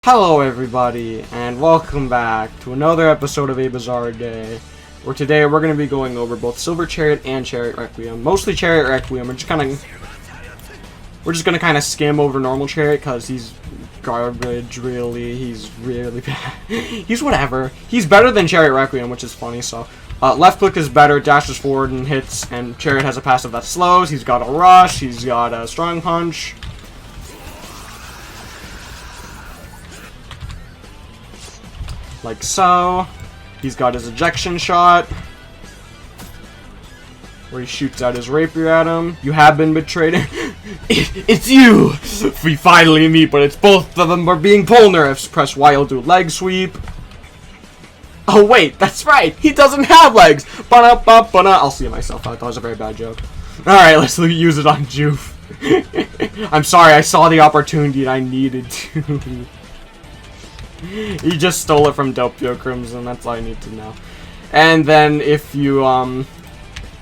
Hello everybody, and welcome back to another episode of A Bizarre Day, where today we're going to be going over both Silver Chariot and Chariot Requiem. Mostly Chariot Requiem. We're just going to kind of skim over normal Chariot, because he's garbage, really. He's really bad. He's whatever. He's better than Chariot Requiem, which is funny, so. Left click is better, dashes forward and hits, and Chariot has a passive that slows. He's got a rush, he's got a strong punch. Like so. He's got his ejection shot, where he shoots out his rapier at him. You have been betrayed. It's you! We finally meet, but it's both of them are being pull nerfs. Press Y, you'll do leg sweep. Oh wait, that's right! He doesn't have legs! I'll see it myself. I thought it was a very bad joke. Alright, let's use it on Joof. I'm sorry, I saw the opportunity and I needed to. He just stole it from Doppio Crimson, that's all I need to know. And then if you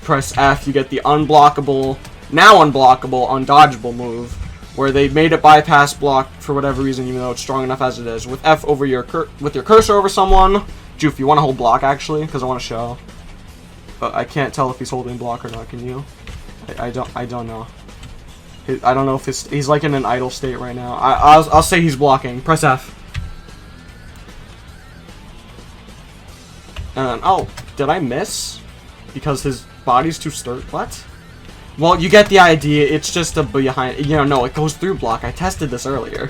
press F, you get the unblockable, now unblockable, undodgeable move, where they made it bypass block for whatever reason, even though it's strong enough as it is. With F over with your cursor over someone, Joof, you want to hold block actually, because I want to show. But I can't tell if he's holding block or not. Can you? I don't know. I don't know if he's like in an idle state right now. I'll say he's blocking. Press F. Oh, did I miss? Because his body's too sturdy. What? Well, you get the idea. It's just a behind. You know, no, it goes through block. I tested this earlier.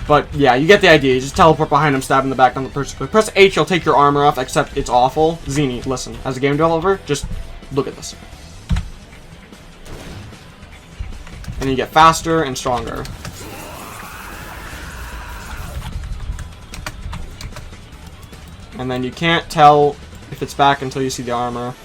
But yeah, you get the idea. You just teleport behind him, stab in the back on the person. Press H, you'll take your armor off. Except it's awful. Zini, listen. As a game developer, just look at this. And you get faster and stronger. And then you can't tell if it's back until you see the armor.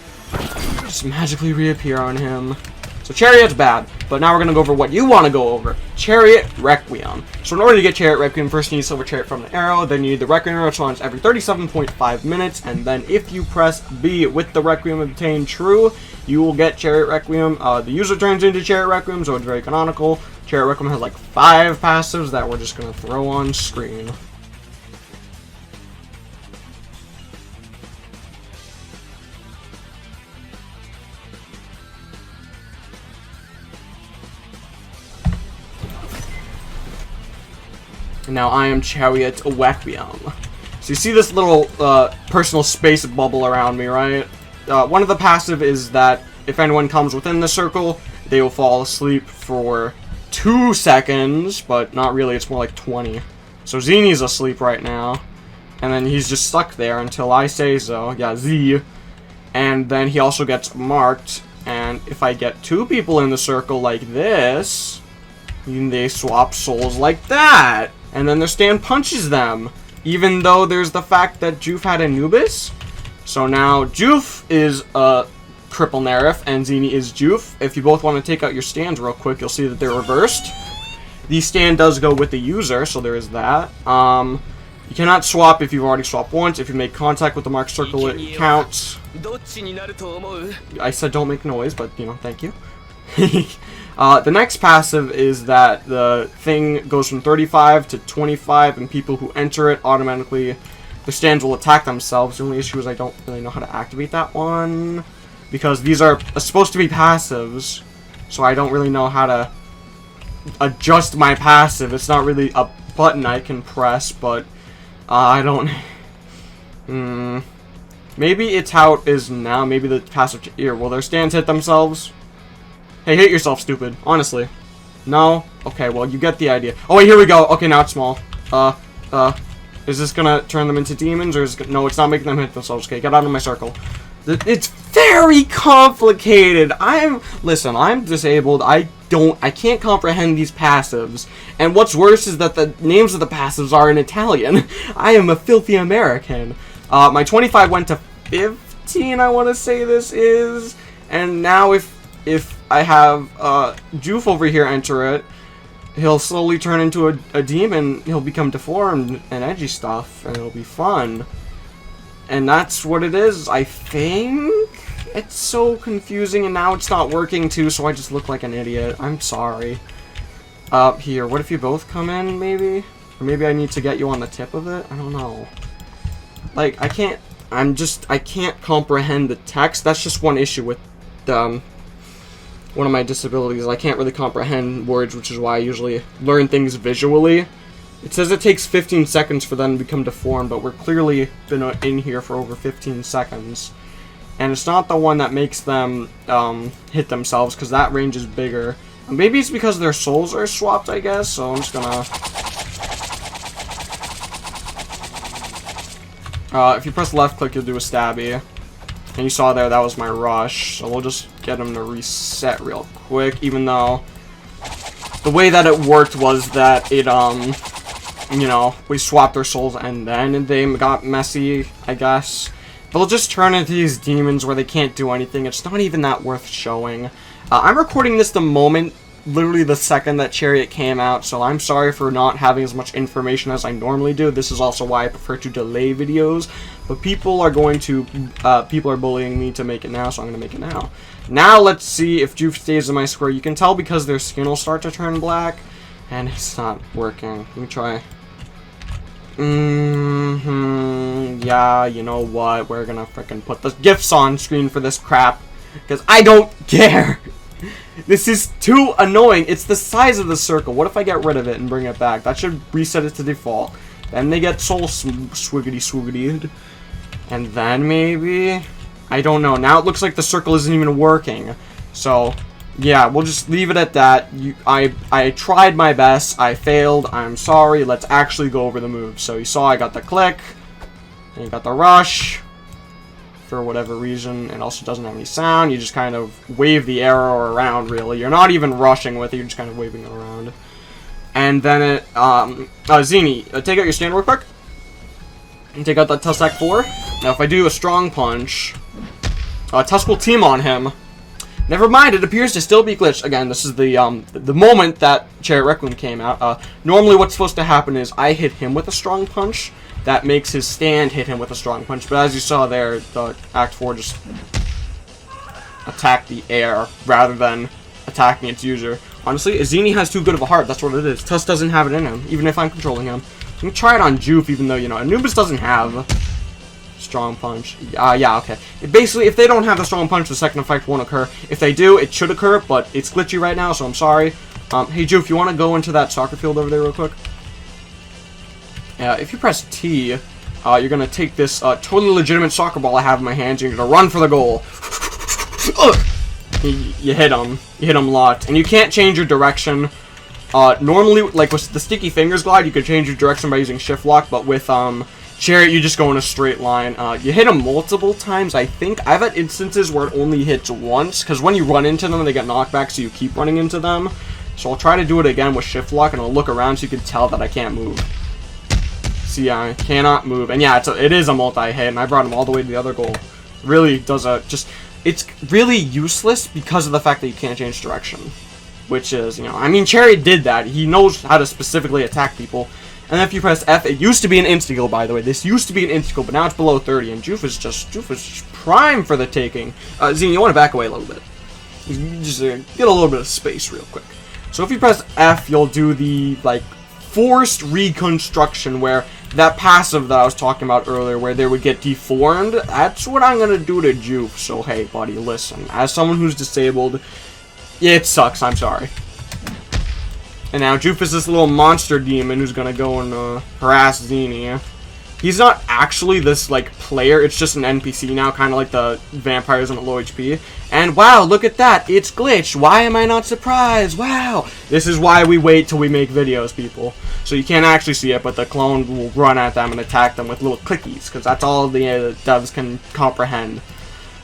Just magically reappear on him. So Chariot's bad, but now we're going to go over what you want to go over. Chariot Requiem. So in order to get Chariot Requiem, first you need Silver Chariot from the arrow, then you need the Requiem arrow, which launches every 37.5 minutes, and then if you press B with the Requiem obtained true, you will get Chariot Requiem. The user turns into Chariot Requiem, so it's very canonical. Chariot Requiem has like 5 passives that we're just going to throw on screen. Now I am Chariot Requiem. So you see this little personal space bubble around me, right? One of the passive is that if anyone comes within the circle, they will fall asleep for 2 seconds, but not really, it's more like 20. So Zini's asleep right now, and then he's just stuck there until I say so. Yeah, Z. And then he also gets marked, and if I get 2 people in the circle like this, they swap souls like that. And then their stand punches them, even though there's the fact that Joof had Anubis. So now Joof is Cripple Nerif and Zini is Joof. If you both want to take out your stands real quick, you'll see that they're reversed. The stand does go with the user, so there is that. You cannot swap if you've already swapped once. If you make contact with the marked circle, it counts. I said don't make noise, but, you know, thank you. The next passive is that the thing goes from 35 to 25, and people who enter it automatically, the stands will attack themselves. The only issue is I don't really know how to activate that one, because these are supposed to be passives, so I don't really know how to adjust my passive. It's not really a button I can press, but I don't... Maybe it's how it is now. Maybe the passive... Here, will their stands hit themselves? Hey, hit yourself, stupid. Honestly. No? Okay, well, you get the idea. Oh, wait, here we go. Okay, now it's small. Is this gonna turn them into demons, or is it... No, it's not making them hit themselves. Okay, get out of my circle. It's very complicated. Listen, I'm disabled. I can't comprehend these passives. And what's worse is that the names of the passives are in Italian. I am a filthy American. My 25 went to 15, I want to say this is. And now if I have Joof over here enter it, he'll slowly turn into a demon. He'll become deformed and edgy stuff, and it'll be fun. And that's what it is, I think? It's so confusing, and now it's not working too, so I just look like an idiot. I'm sorry. Here, what if you both come in, maybe? Or maybe I need to get you on the tip of it? I don't know. Like, I can't comprehend the text. That's just one issue with one of my disabilities. I can't really comprehend words, which is why I usually learn things visually. It says it takes 15 seconds for them to become deformed, but we're clearly been in here for over 15 seconds. And it's not the one that makes them hit themselves, because that range is bigger. Maybe it's because their souls are swapped, I guess, so I'm just gonna... if you press left click, you'll do a stabby. And you saw there, that was my rush. So we'll just get him to reset real quick, even though the way that it worked was that it, you know, we swapped their souls and then they got messy, I guess. They'll just turn into these demons where they can't do anything. It's not even that worth showing. I'm recording this the moment, literally the second that Chariot came out, so I'm sorry for not having as much information as I normally do. This is also why I prefer to delay videos. But people are bullying me to make it now, so I'm going to make it now. Now let's see if Juve stays in my square. You can tell because their skin will start to turn black, and it's not working. Let me try. Yeah, you know what? We're gonna frickin' put the GIFs on screen for this crap, because I don't care. This is too annoying. It's the size of the circle. What if I get rid of it and bring it back? That should reset it to default. Then they get soul swiggity. And then maybe... I don't know. Now it looks like the circle isn't even working. So, yeah, we'll just leave it at that. I tried my best. I failed. I'm sorry. Let's actually go over the moves. So you saw I got the click. And you got the rush. For whatever reason. It also doesn't have any sound. You just kind of wave the arrow around, really. You're not even rushing with it. You're just kind of waving it around. And then it... Zini, take out your stand real quick. And take out that Tussac 4. Now, if I do a strong punch... Tusk will team on him. Never mind, it appears to still be glitched. Again, this is the moment that Chariot Requiem came out. Normally what's supposed to happen is I hit him with a strong punch. That makes his stand hit him with a strong punch. But as you saw there, the Act 4 just attacked the air rather than attacking its user. Honestly, Azini has too good of a heart. That's what it is. Tusk doesn't have it in him, even if I'm controlling him. I'm gonna try it on Juve, even though, you know, Anubis doesn't have strong punch. Yeah, okay. Basically, if they don't have the strong punch, the second effect won't occur. If they do, it should occur, but it's glitchy right now, so I'm sorry. Hey, Juve, if you want to go into that soccer field over there real quick? If you press T, you're gonna take this totally legitimate soccer ball I have in my hands, and you're gonna run for the goal. You hit him. You hit him locked. And you can't change your direction. Normally, like with the sticky fingers glide, you could change your direction by using shift lock, but with Chariot, you just go in a straight line. You hit them multiple times, I think. I've had instances where it only hits once, because when you run into them, they get knocked back, so you keep running into them. So I'll try to do it again with shift lock, and I'll look around so you can tell that I can't move. See, I cannot move. And yeah, it is a multi-hit, and I brought him all the way to the other goal. Really does it's really useless because of the fact that you can't change direction. Which is, you know, I mean, Chariot did that. He knows how to specifically attack people. And then if you press F, it used to be an insta-kill, by the way. This used to be an insta-kill, but now it's below 30, and Juve is just prime for the taking. Zine, you want to back away a little bit. You just get a little bit of space real quick. So if you press F, you'll do the, like, forced reconstruction where that passive that I was talking about earlier, where they would get deformed. That's what I'm going to do to Juve. So, hey, buddy, listen. As someone who's disabled, yeah, it sucks. I'm sorry. And now Juve is this little monster demon who's going to go and harass Zini. He's not actually this, like, player. It's just an NPC now, kind of like the vampires on at low HP. And wow, look at that. It's glitched. Why am I not surprised? Wow. This is why we wait till we make videos, people. So you can't actually see it, but the clone will run at them and attack them with little clickies, because that's all the devs can comprehend.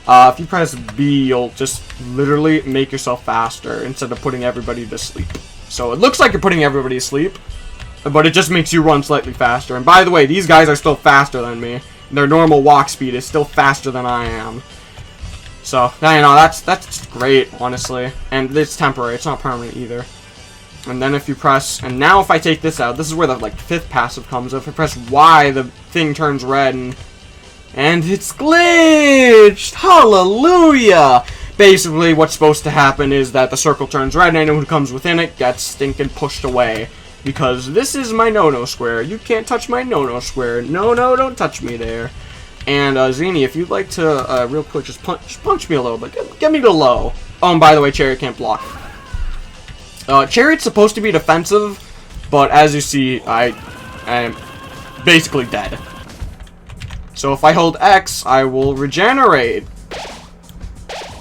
If you press B, you'll just literally make yourself faster instead of putting everybody to sleep. So it looks like you're putting everybody to sleep, but it just makes you run slightly faster. And by the way, these guys are still faster than me. Their normal walk speed is still faster than I am. So, you know, that's great, honestly. And it's temporary, it's not permanent either. And then if you press, and now if I take this out, this is where the, like, fifth passive comes. If I press Y, the thing turns red, and it's glitched! Hallelujah! Basically, what's supposed to happen is that the circle turns red, and anyone who comes within it gets stinking pushed away. because this is my no-no square. You can't touch my no-no square. No, don't touch me there. And Zini, if you'd like to real quick just punch me a little bit, get me to low. Oh, and by the way, Chariot can't block. Chariot's supposed to be defensive, but as you see, I am basically dead. So if I hold X, I will regenerate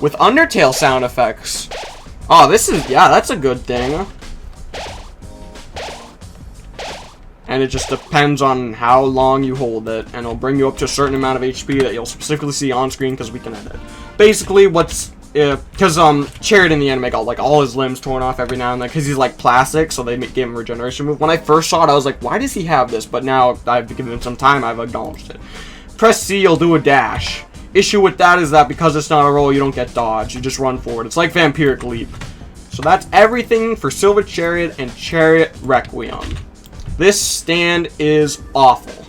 with Undertale sound effects. Oh, that's a good thing. And it just depends on how long you hold it, and it'll bring you up to a certain amount of HP that you'll specifically see on screen because we can edit. Basically, because Chariot in the anime got like all his limbs torn off every now and then because he's like plastic, so they gave him a regeneration move. When I first saw it, I was like, why does he have this? But now I've given him some time, I've acknowledged it. Press C, you'll do a dash. Issue with that is that because it's not a roll, you don't get dodge. You just run forward. It's like Vampiric Leap. So that's everything for Silver Chariot and Chariot Requiem. This stand is awful.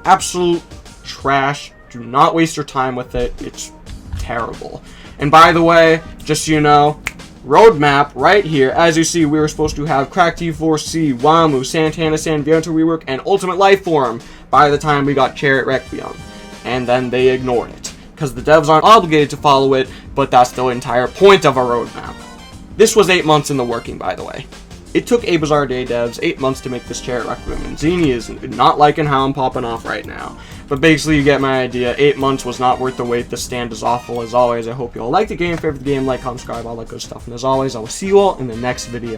Absolute trash. Do not waste your time with it. It's terrible. And by the way, just so you know, roadmap right here. As you see, we were supposed to have Crack T4C, Wamu, Santana San Viento rework, and Ultimate Life Form by the time we got Chariot Requiem. And then they ignored it. Because the devs aren't obligated to follow it, but that's the entire point of a roadmap. This was 8 months in the working, by the way. It took A Bizarre Day devs 8 months to make this Chariot Requiem, and Zini is not liking how I'm popping off right now. But basically, you get my idea. 8 months was not worth the wait. The stand is awful. As always, I hope you all like the game. Favorite the game, like, comment, subscribe, all that good stuff. And as always, I will see you all in the next video.